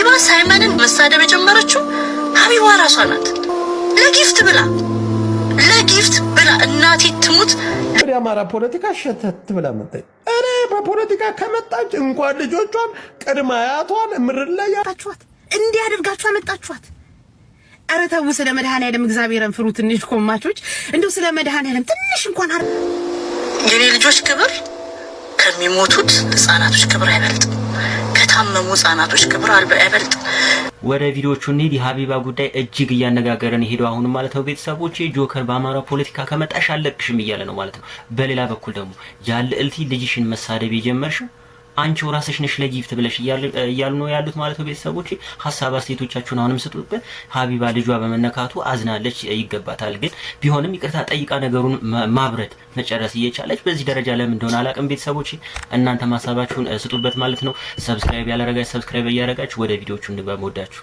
ሀቢባ ሳይመንን መሳደብ የጀመረችው ሀቢባ ራሷ ናት። ለጊፍት ብላ እናቴ ትሙት ወደ አማራ ፖለቲካ ሸተት ብላ መጣች። እኔ በፖለቲካ ከመጣች እንኳን ልጆቿን ቅድመ አያቷን ምድር ላይ ያጣችኋት እንዲህ አድርጋችሁ አመጣችኋት። ኧረ ተው ስለ መድኃኒዓለም እግዚአብሔርን ፍሩ። ትንሽ ኮማቾች እንደው ስለ መድኃኒዓለም ትንሽ እንኳን የኔ ልጆች ክብር ከሚሞቱት ህፃናቶች ክብር አይበልጥም። ከታመሙ ህፃናቶች ክብር አይበልጥም። ወደ ቪዲዮቹ እንሂድ። የሀቢባ ጉዳይ እጅግ እያነጋገረን ሄዶ አሁን ማለት ነው ቤተሰቦቼ ጆከር በአማራ ፖለቲካ ከመጣሽ አለቅሽም እያለ ነው ማለት ነው። በሌላ በኩል ደግሞ ያለ እልቲ ልጅሽን መሳደብ የጀመርሽው አንቺው ራስሽ ነሽ ለጊፍት ብለሽ እያሉ ነው ያሉት ማለት ነው ቤተሰቦቼ። ሐሳብ አስተያየቶቻችሁን አሁንም ስጡበት። ሀቢባ ልጇ በመነካቱ አዝናለች፣ ይገባታል። ግን ቢሆንም ይቅርታ ጠይቃ ነገሩን ማብረድ መጨረስ እየቻለች በዚህ ደረጃ ለምን እንደሆነ አላቅም ቤተሰቦቼ። እናንተ ሐሳባችሁን ስጡበት ማለት ነው። ሰብስክራይብ ያላረጋችሁ ሰብስክራይብ እያረጋችሁ ወደ ቪዲዮቹ እንግባ። ወዳችሁ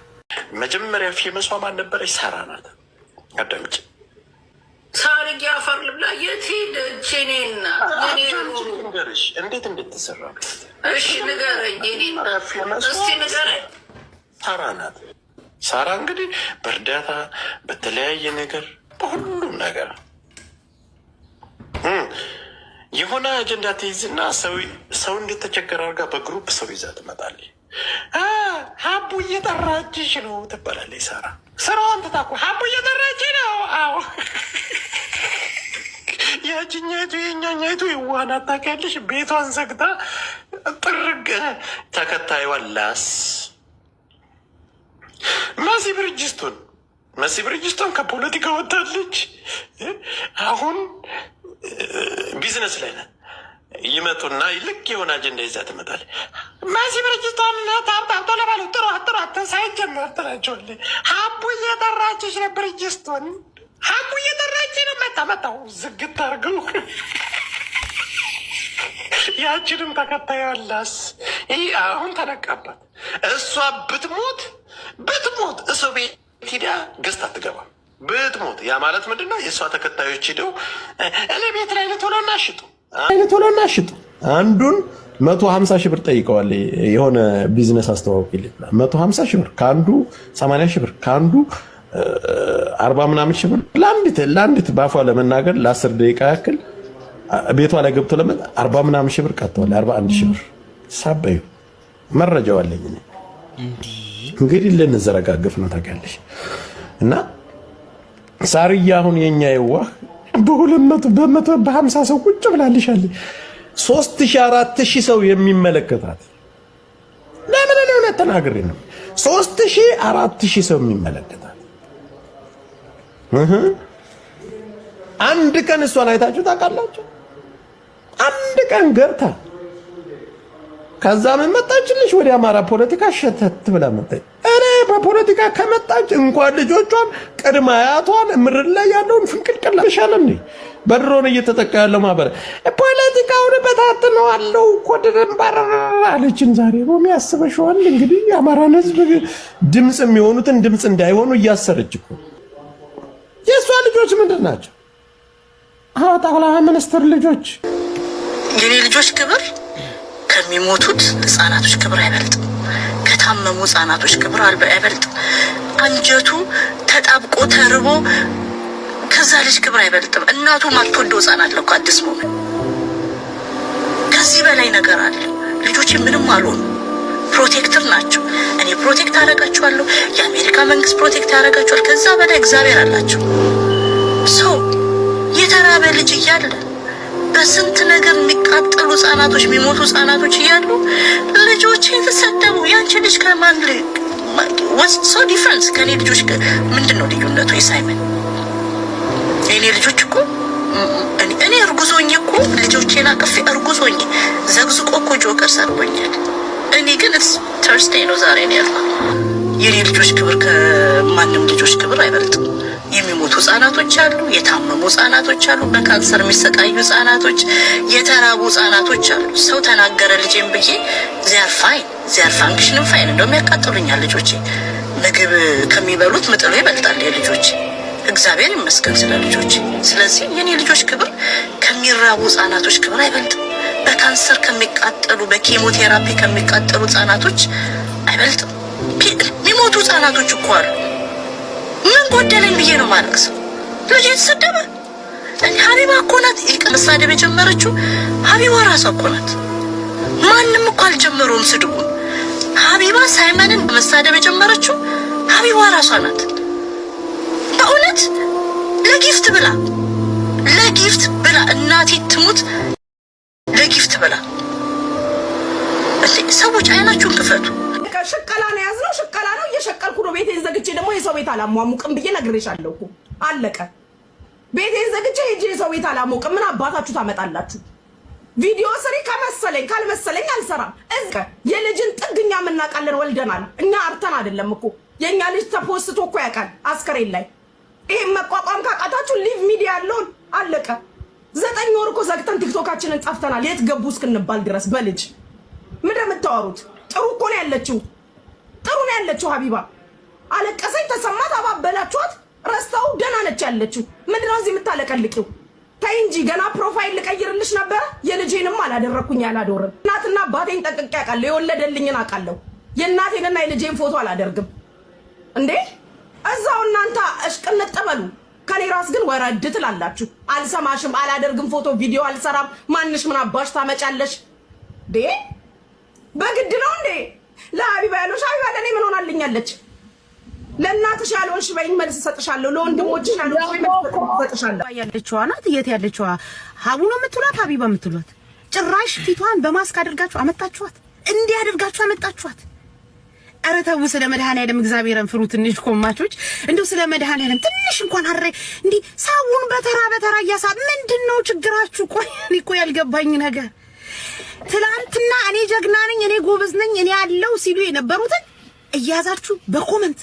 መጀመሪያ ፌመሷ ማን ነበረች? ሳራ ናት። አዳምጪ። ሳርጊ አፈር ልብላ የት ሄደች? እኔና ንገርሽ እንዴት እንድትሰራ። እሺ ንገረኝ። እስቲ ንገረኝ። ሳራ ናት። ሳራ እንግዲህ በእርዳታ በተለያየ ነገር በሁሉም ነገር የሆነ አጀንዳ ትይዝና ሰው እንደተቸገረ አድርጋ በግሩፕ ሰው ይዛ ትመጣለች። ሀቡ እየጠራችሽ ነው ትባላለች። ሳራ ስራዋን ትታኩ ሀቡ እየጠራች ነው። አዎ ያችኛቱ የኛኛቱ የዋህን አታውቂያለሽ? ቤቷን ዘግታ ጥርግ ተከታይዋን ላስ መሲ ብርጅስቶን ከፖለቲካ ወጣለች። አሁን ቢዝነስ ላይ ናት። ይመጡና ልክ የሆነ አጀንዳ ይዛ ትመጣለች። መሲ ብርጅስቶን ታብታብቶ ለባሉ ጥሯት ሳይጀመር ትላቸዋለች። ሀቡ እየጠራችሽ ነው ብርጅስቶን ሀቡ እየጠራች ነው። መጣው ዝግት አድርገው ያችንም ተከታያላስ። ይህ አሁን ተነቃባት። እሷ ብትሞት እሰው ቤት ሂዳ ገዝታ አትገባም። ብትሞት ያ ማለት ምንድነው? የእሷ ተከታዮች ሂደው እኔ ቤት ላይ ልትሆነና ሽጡ አንዱን 150 ሺህ ብር ጠይቀዋል። የሆነ ቢዝነስ አስተዋውቂልኝ 150 ሺህ ብር ከአንዱ 80 ሺህ ብር ከአንዱ 40 ምናምን ሺህ ብር ለአንዲት ባፏ ለመናገር ለ10 ደቂቃ ያክል ቤቷ ላይ ገብቶ 40 ምናምን ሺህ ብር ቀጥተዋል። 41 ሺህ ብር ሳበዩ መረጃው አለኝ። እንግዲህ ልንዘረጋግፍ ነው ታውቂያለሽ። እና ሳርያ አሁን የኛ የዋህ በ50 ሰው ቁጭ ብላልሻለች። 3000 4000 ሰው የሚመለከታት ለምን ነው ተናግሬ ነው 3000 4000 ሰው የሚመለከታት አንድ ቀን እሷን አይታችሁ ታውቃላችሁ? አንድ ቀን ገብታ ከዛ ምን መጣችልሽ? ወደ አማራ ፖለቲካ ሸተት ብላ መጣች። እኔ በፖለቲካ ከመጣች እንኳን ልጆቿን ቅድመ አያቷን ምድር ላይ ያለውን ፍንቅልቅል ይሻላል እንዴ? በድሮን እየተጠቃ ያለው ማህበረ ፖለቲካውን በታትነዋለሁ ኮድረን ባራራለችን። ዛሬ ሮሚ ያስበሽዋል እንግዲህ የአማራን ህዝብ ድምጽ የሚሆኑትን ድምጽ እንዳይሆኑ እያሰረች እኮ። የእሷ ልጆች ምንድን ናቸው? ጠቅላይ ሚኒስትር ልጆች። የኔ ልጆች ክብር ከሚሞቱት ህፃናቶች ክብር አይበልጥም። ከታመሙ ህፃናቶች ክብር አይበልጥም። አንጀቱ ተጣብቆ ተርቦ ከዛ ልጅ ክብር አይበልጥም። እናቱ ማትወደው ህፃን አለ እኮ አዲስ ሞመን። ከዚህ በላይ ነገር አለ። ልጆች ምንም አልሆኑ፣ ፕሮቴክተር ናቸው። እኔ ፕሮቴክት አደርጋቸዋለሁ፣ የአሜሪካ መንግስት ፕሮቴክት ያደርጋቸዋል። ከዛ በላይ እግዚአብሔር አላቸው። ሰው የተራበ ልጅ እያለ በስንት ነገር የሚቃጠሉ ህፃናቶች የሚሞቱ ህፃናቶች እያሉ ልጆች የተሰደቡ ያንቺ ልጅ ከማን ሰው ዲፈረንስ ከኔ ልጆች ምንድነው ልዩነቱ? የሳይመን የኔ ልጆች እኮ እኔ እርጉዞኝ እኮ ልጆቼን አቅፌ እርጉዞኝ ዘግዝቆ እኮ ጆከር ሰርቦኛል። እኔ ግን ተርስዴይ ነው ዛሬ ነው ያልኩት። የኔ ልጆች ክብር ከማንም ልጆች ክብር አይበልጥም። የሚሞቱ ህፃናቶች አሉ፣ የታመሙ ህፃናቶች አሉ፣ በካንሰር የሚሰቃዩ ህፃናቶች፣ የተራቡ ህፃናቶች አሉ። ሰው ተናገረ ልጄን ብዬ ዚያር ፋንክሽንም ፋይን እንደውም ያቃጥሉኛል ልጆቼ። ምግብ ከሚበሉት ምጥሎ ይበልጣል የልጆቼ። እግዚአብሔር ይመስገን ስለ ልጆቼ። ስለዚህ የኔ ልጆች ክብር ከሚራቡ ህፃናቶች ክብር አይበልጥም። በካንሰር ከሚቃጠሉ በኬሞቴራፒ ከሚቃጠሉ ህፃናቶች አይበልጥም። የሚሞቱ ህጻናቶች እኮ አሉ። ምን ጎደለኝ ብዬ ነው ማለቅስ? ልጅ የተሰደበ ሀቢባ እኮ ናት መሳደብ የጀመረችው። ሀቢባ ራሷ እኮ ናት። ማንም እኮ አልጀመረውም ስድቡን። ሀቢባ ሳይመንን መሳደብ የጀመረችው ሀቢባ ራሷ ናት። በእውነት ለጊፍት ብላ እናቴ ትሙት ለጊፍት ብላ። ሰዎች አይናችሁን ክፈቱ። ሽቀላ ነው ያዝነው፣ ሽቀላ ነው። እየሸቀልኩ ነው። ቤቴን ዘግቼ ደግሞ የሰው ቤት አላሟሙቅም ብዬ ነግሬሻለሁ እኮ አለቀ። ቤቴን ዘግቼ ሄጄ የሰው ቤት አላሟሙቅም። ምን አባታችሁ ታመጣላችሁ? ቪዲዮ ስሪ ከመሰለኝ፣ ካልመሰለኝ አልሰራም። የልጅን ጥግኛ የምናውቃለን፣ ወልደናል። እኛ አርተን አይደለም እኮ የኛ ልጅ ተፖስቶ እኮ ያውቃል አስከሬን ላይ። ይሄን መቋቋም ካቃታችሁ ሊቭ ሚዲያ ያለውን አለቀ። 9 ወር እኮ ዘግተን ቲክቶካችንን ጠፍተናል፣ የት ገቡ እስክንባል ድረስ በልጅ ምንድን ነው የምታወሩት? ጥሩ እኮ ነው ያለችው፣ ጥሩ ነው ያለችው ሀቢባ። አለቀሰኝ ተሰማት፣ አባበላችኋት፣ ረስተው ደህና ነች ያለችው። ምንድነው እዚህ የምታለቀልቂው? ተይ እንጂ ገና ፕሮፋይል ልቀይርልሽ ነበረ። የልጄንም አላደረኩኝ ያላዶርም። እናትና አባቴን ጠንቅቄ አውቃለሁ፣ የወለደልኝን አውቃለሁ። የእናቴንና የልጄን ፎቶ አላደርግም እንዴ። እዛው እናንተ እሽቅንጥ በሉ። ከኔ ራስ ግን ወረድ ትላላችሁ። አልሰማሽም፣ አላደርግም፣ ፎቶ ቪዲዮ አልሰራም። ማንሽ ምን አባሽ ታመጫለሽ ዴ? በግድ ነው እንዴ? ለሀቢባ ያለሽ ሀቢባ ለኔ ምን ሆናልኛለች? ለእናትሽ ያለሽ በይኝ መልስ ሰጥሻለሁ። ለወንድሞችሽ ያለሽ መልስ ሰጥሻለሁ። ያለችዋ ናት። የት ያለችዋ? ሀቡ ነው የምትሏት? ሀቢባ የምትሏት? ጭራሽ ፊቷን በማስክ አድርጋችሁ አመጣችኋት። እንዲህ አድርጋችሁ አመጣችኋት። ኧረ ተው፣ ስለ መድኃኒዓለም እግዚአብሔርን ፍሩ። ትንሽ ኮማቾች እንደው ስለ መድኃኒዓለም ትንሽ እንኳን አረ እንዲህ ሰውን በተራ እያሳብ ምንድነው ችግራችሁ? ቆይ እኔ እኮ ያልገባኝ ነገር ትላንትና እኔ ጀግና ነኝ፣ እኔ ጎበዝ ነኝ፣ እኔ ያለው ሲሉ የነበሩትን እያዛችሁ በኮመንት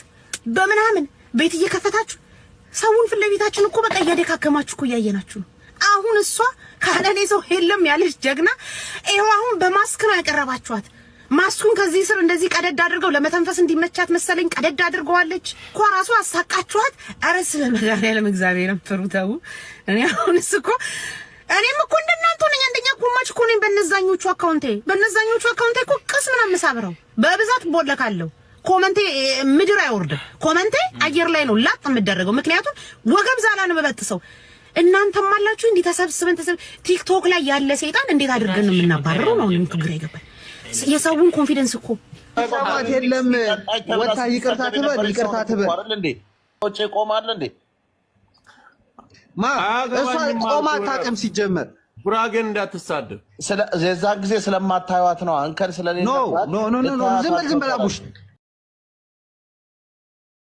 በምናምን ቤት እየከፈታችሁ ሰውን ፊት ለፊታችን እኮ በቃ እያደካከማችሁ እኮ እያየናችሁ ነው። አሁን እሷ ካለኔ ሰው የለም ያለች ጀግና ይሄው አሁን በማስክ ነው ያቀረባችኋት። ማስኩን ከዚህ ስር እንደዚህ ቀደድ አድርገው ለመተንፈስ እንዲመቻት መሰለኝ ቀደድ አድርገዋለች እኮ ራሱ አሳቃችኋት። ኧረ ስለ መድኃኒዓለም እግዚአብሔርን ፍሩ ተው። እኔ አሁንስ እኮ እኔም እኮ እንደናንተ ነኝ። አንደኛ ኮማች እኮ ነኝ። በነዛኞቹ አካውንቴ እኮ ቅስም ነው የምሳብረው። በብዛት ቦለካለሁ። ኮመንቴ ምድር አይወርድም። ኮመንቴ አየር ላይ ነው ላጥ የምደረገው። ምክንያቱም ወገብ ዛላ ነው በበጥሰው። እናንተም አላችሁ እንዴ ተሰብስበን ቲክቶክ ላይ ያለ ሰይጣን እንዴት አድርገን ነው የምናባረረው? ነው ምን ግራ ይገባል። የሰውን ኮንፊደንስ እኮ ሰማት የለም። ወታ ይቅርታ ትበል አይደል እንዴ? ወጪ ቆማል እንዴ? እሷ ቆማ ታቀም ሲጀመር ጉራጌን እንዳትሳደብ የዛን ጊዜ ስለማታዩት ነው። አንከር ስለሌለ ኖ ዝም በል አቡሽ